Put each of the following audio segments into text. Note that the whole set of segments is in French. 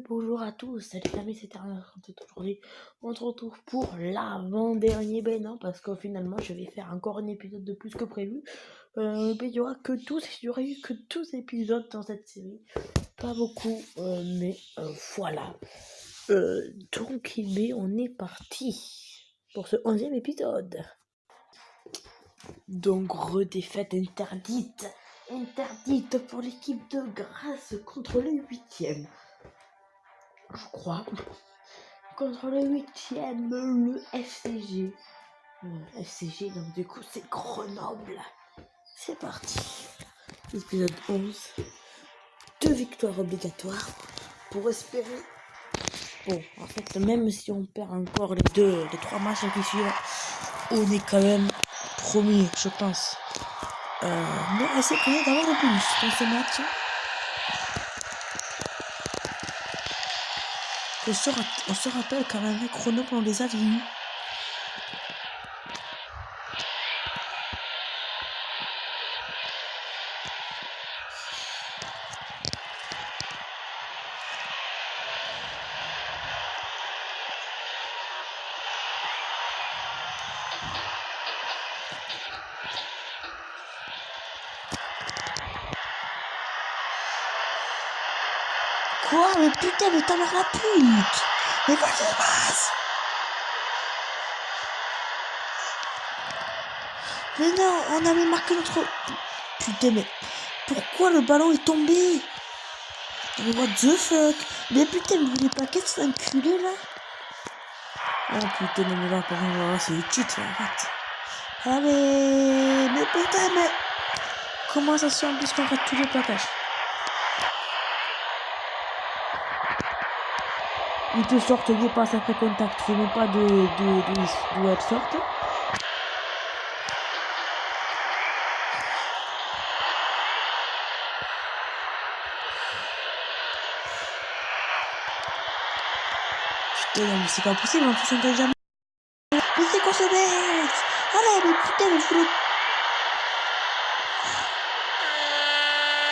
bonjour à tous, salut amis, c'est Terminal aujourd'hui. On se retrouve pour l'avant-dernier, ben non, parce que finalement je vais faire encore un épisode de plus que prévu. Il y aura eu que 12 épisodes dans cette série, pas beaucoup, mais voilà. Donc on est parti pour ce 11e épisode. Donc redéfaite interdite pour l'équipe de Grasse contre le 8e. Je crois. Contre le 8e, le FCG. FCG, donc du coup, c'est Grenoble. C'est parti. Épisode 11. 2 victoires obligatoires pour espérer. Bon, en fait, même si on perd encore les 3 matchs qui suivent, on est quand même premier, je pense. Mais on essaie quand même d'avoir le plus dans ce match. On se rappelle quand même, avec Grenoble, on les avait eu. Quoi? Mais putain, mais t'as l'air la pute! Mais qu'est-ce qui se passe? Mais non, on avait marqué notre... Putain, mais... Pourquoi le ballon est tombé? Mais what the fuck? Mais putain, vous voulez pas qu'est-ce enculé là? Oh putain, mais là, par exemple, c'est le cheat là, arrête. Allez! Mais putain, mais... Comment ça se fait en plus qu'on rate tous les plaquages? Ils te sortent des passes après contact, c'est même pas de être sorte. Putain, mais c'est pas possible, en plus on gagne jamais. Mais c'est quoi ce mec? Allez, mais putain, mais faut le...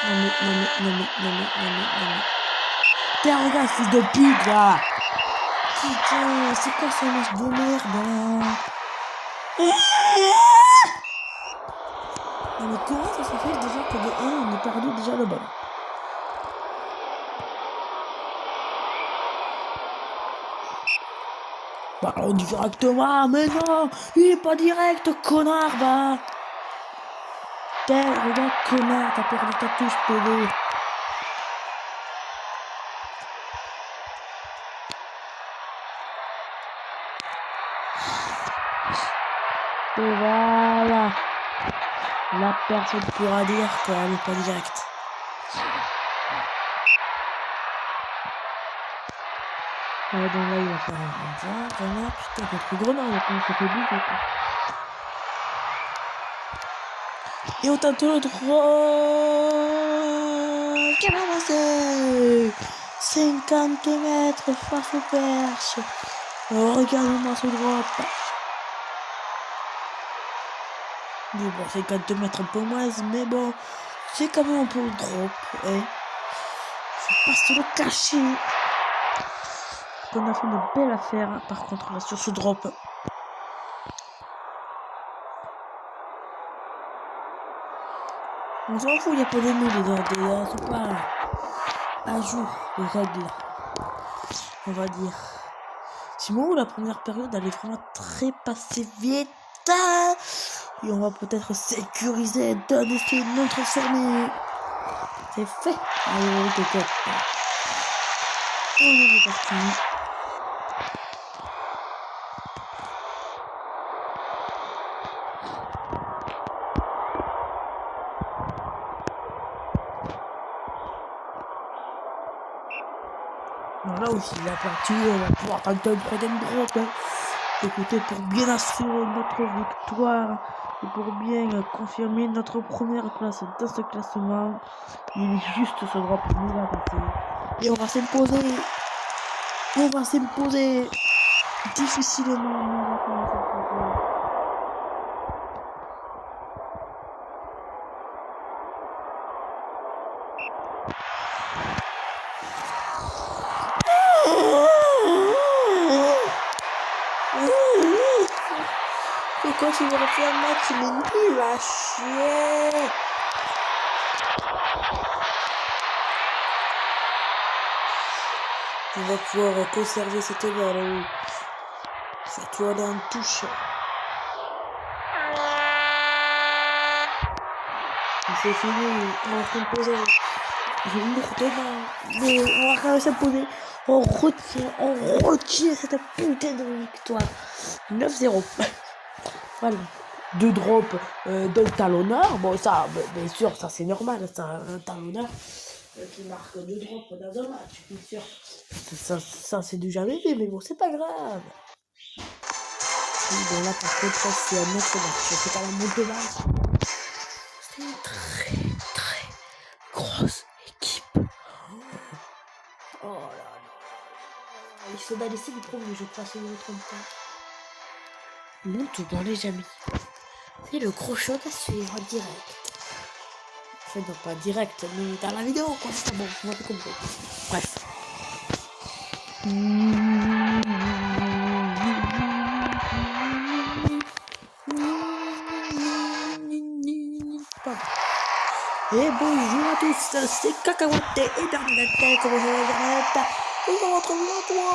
Non. Putain, regarde, fils de pute, là. Putain, c'est quoi ce match de merde, là? Non, mais comment ça se fait déjà que de 1, on a perdu déjà le ballon? Ballon directement, mais non, il est pas direct, connard, va. Putain, regarde, connard, t'as perdu ta touche, pédé. Et voilà. La personne pourra dire qu'elle n'est pas directe. Donc là, il va faire un Grenoble, putain, contre Grenoble, ça fait beaucoup. Et on tente le droit. Quel avancé 50 mètres face au perche. Regarde-moi ce drop. Mais bon, 50 mètres un peu moins, mais bon, c'est quand même un peu le drop. Hein. Faut pas se le cacher. On a fait une belle affaire, hein, par contre, là, sur ce drop. On s'en fout, il n'y a pas de mots, les gars, c'est pas à jour, les règles, on va dire. Sinon, la première période, elle est vraiment très passée vite. Et on va peut-être sécuriser, donner ce non transformé. C'est fait. Allez, peut-être. On est reparti. Là aussi, la partie, on va pouvoir tenter un troisième drop. Hein. Écoutez, pour bien assurer notre victoire et pour bien confirmer notre première place dans ce classement, il est juste ce drop nous va passer. Et on va s'imposer. On va s'imposer difficilement. On va quand même s'imposer. Et quand il va faire un match, il est nul à chier. On va pouvoir conserver cette balle. Surtout aller en touche. C'est fini. On va s'imposer. Mais on va quand même s'imposer. On retire cette putain de victoire. 9-0. Voilà. 2 drops d'un talonneur. Bon, ça, bien sûr, ça c'est normal. Ça, un talonneur qui marque 2 drops dans un match, bien sûr. Ça c'est du jamais vu, mais bon, c'est pas grave. Oui, bon, là, par contre, ça, c'est un autre match. C'est pas la montée de base. C'est une très grosse équipe. Oh là là. Ils sont dans les 5 premiers, je crois, si je ne me trompe pas. Monte dans les amis. C'est le gros shot à suivre en direct. Enfin, non, pas direct, mais dans la vidéo, quoi. Bon, on va tout comprendre. Bref. Et bonjour à tous, c'est Cacahuète et Bernadette. Comment ça va, Bernadette? Et ça va très bien, toi?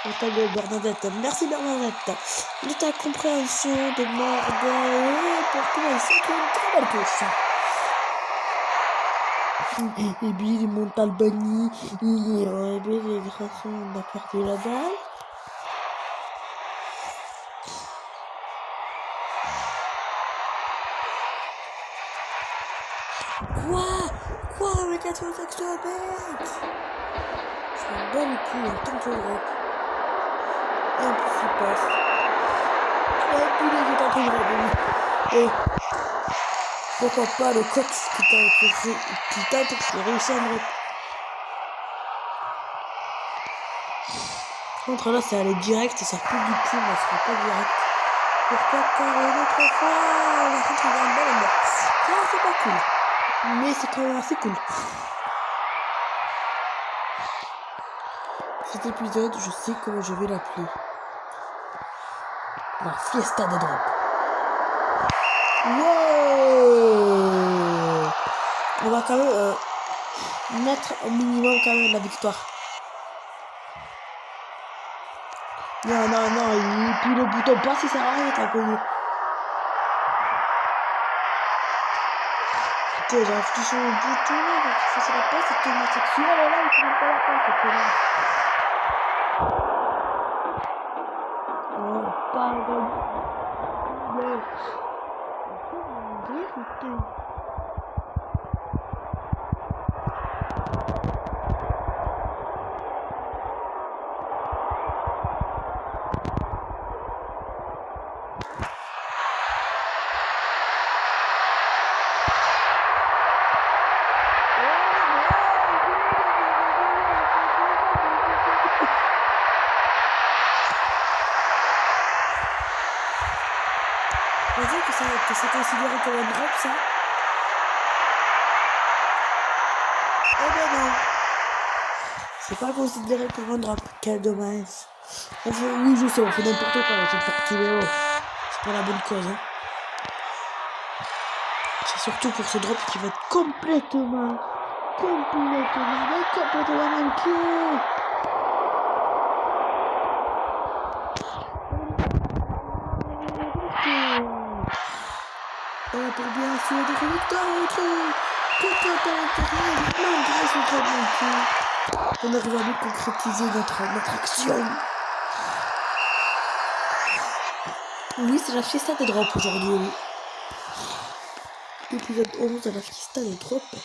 On t'appelle Bernadette. Merci, Bernadette. De ta compréhension de merde. Pourquoi il sait qu'il y a une très belle touche. Et puis, il monte Albanie. Et puis, les garçons, on a perdu la balle. Quoi avec la transaction à perte? Je m'en bats les couilles en tant que Europe. Et en plus il passe. Ouais, tous les autres en tant que Europe. Et pourquoi pas le Cox qui tente de réussir en Europe. Contre là ça allait direct et ça coupe du coup, mais ça sera pas direct. Pourquoi quand une autre fois on va rentrer dans le ball et mort. Ça c'est pas cool. Mais c'est quand même assez cool. Cet épisode, je sais comment je vais l'appeler. La fiesta des drops. Wow! On va quand même mettre au minimum quand même la victoire. Non, et puis le bouton passe, il sert à rien, t'as connu. Putain, j'ai réfléchi au bouton là, donc il faut la passe, c'est homosexuel, là, il faut même pas la passe, c'est connard. Oh, pardon. Mais... On dit que c'est considéré comme un drop, ça? Eh ben non. C'est pas considéré comme un drop. Quel dommage. Oui, je sais, on fait n'importe quoi dans cette partie, mais oh, c'est pour la bonne cause. Hein. C'est surtout pour ce drop qui va être complètement manqué. Pour bien assurer des victoires entre tout à l'intérieur, malgré ce drop manqué. On arrive à mieux concrétiser notre action. Oui, c'est la fiesta des drops aujourd'hui. Épisode 11 de la fiesta des drops.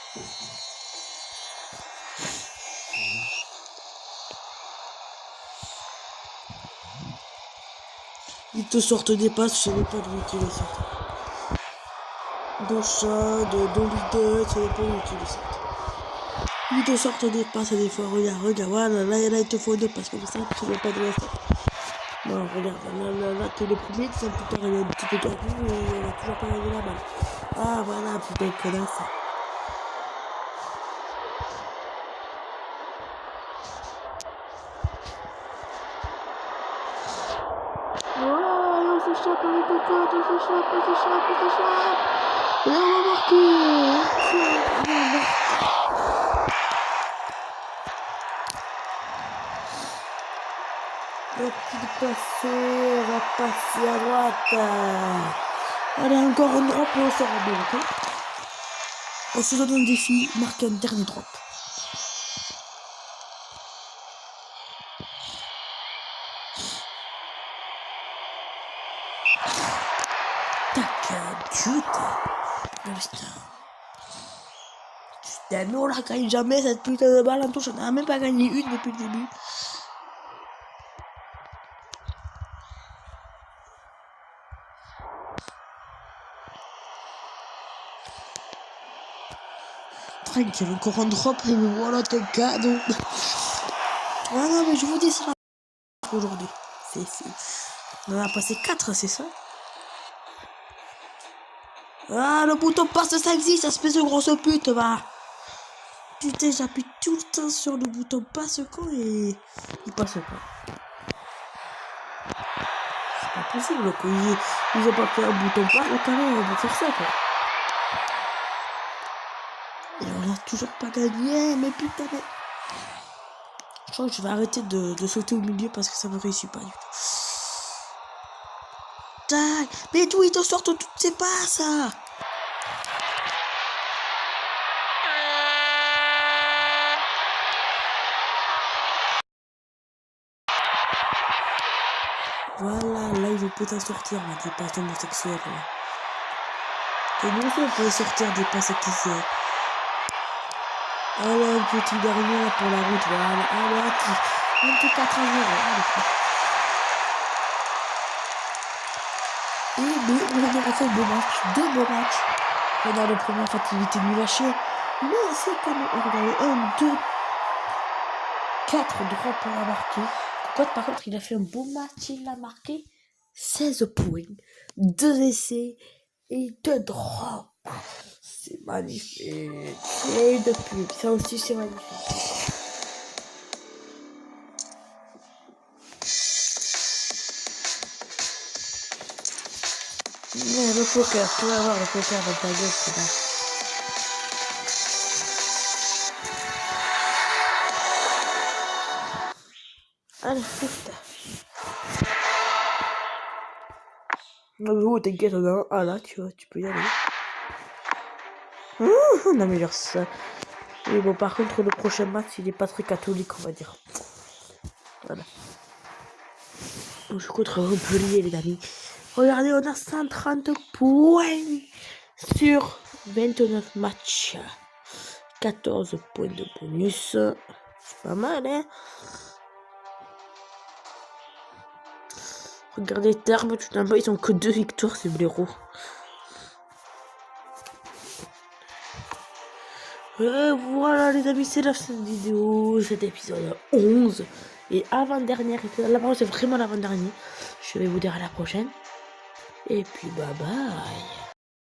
Ils te sortent des passes, je sais pas d'où ils les sortent. D'Ocha, d'Olide, je sais pas d'où ils les sortent. Ils te sortent des passes des fois, regarde, voilà, là il te faut 2 passes comme ça, tu ne sais pas de la sorte. Non, regarde, là, t'es le premier, tu sais, plus tard, il y a un petit peu perdu, et il a toujours pas gagné la balle. Ah, voilà, putain de connasse. s'échappe avec le code, il s'échappe. Et on va marquer. On va passer à droite. Allez, encore un drop et on sort en deux, ok? On se donne un défi, marquer un dernier drop. Tac, putain, mais on la gagne jamais cette putain de balle en touche, on n'a même pas gagné une depuis le début. Tranquille, encore un drop et me voilà tes cadeaux. Ah non mais je vous dis ça aujourd'hui. On en a passé 4, c'est ça? Ah, le bouton passe, ça existe, espèce de grosse pute, va. Putain, j'appuie tout le temps sur le bouton passe quand et il passe pas. C'est pas possible qu'ils ont pas fait un bouton passe, quand même, on va faire ça, quoi. Et on a toujours pas gagné, mais putain, mais... Je crois que je vais arrêter de sauter au milieu parce que ça me réussit pas du tout. Tac, mais d'où ils te sortent toutes ces passes, hein? Voilà, là ils vont peut-être sortir là, des passes homosexuelles. Et nous aussi on peut sortir des passes accusées. Allez, un petit dernier là pour la route, voilà. Allez, 24 à 0. Et mais on aura fait deux beaux matchs. Pendant le premier facilité nul à chier. Mais c'est quand même regardez, 1, 2, 4 droits pour la marquer. Par contre, il a fait un beau match, il a marqué 16 points, 2 essais et 2 drops. C'est magnifique. Et de pub, ça aussi c'est magnifique. Mais le poker, tu vas voir le poker dans ta gueule, c'est là. Allez, putain. Oh, t'inquiète, on a un A là, tu vois, tu peux y aller. On améliore ça. Et bon, par contre, le prochain match, il est pas très catholique, on va dire. Voilà. Je suis contre Montpellier, les amis. Regardez, on a 130 points sur 29 matchs. 14 points de bonus. C'est pas mal, hein? Regardez, Terme, tout d'un coup, ils ont que 2 victoires, ces blaireaux. Voilà, les amis, c'est la fin de vidéo. Cet épisode 11. Et avant-dernière épisode. Là, c'est vraiment l'avant-dernier. Je vais vous dire à la prochaine. Et puis, bye bye.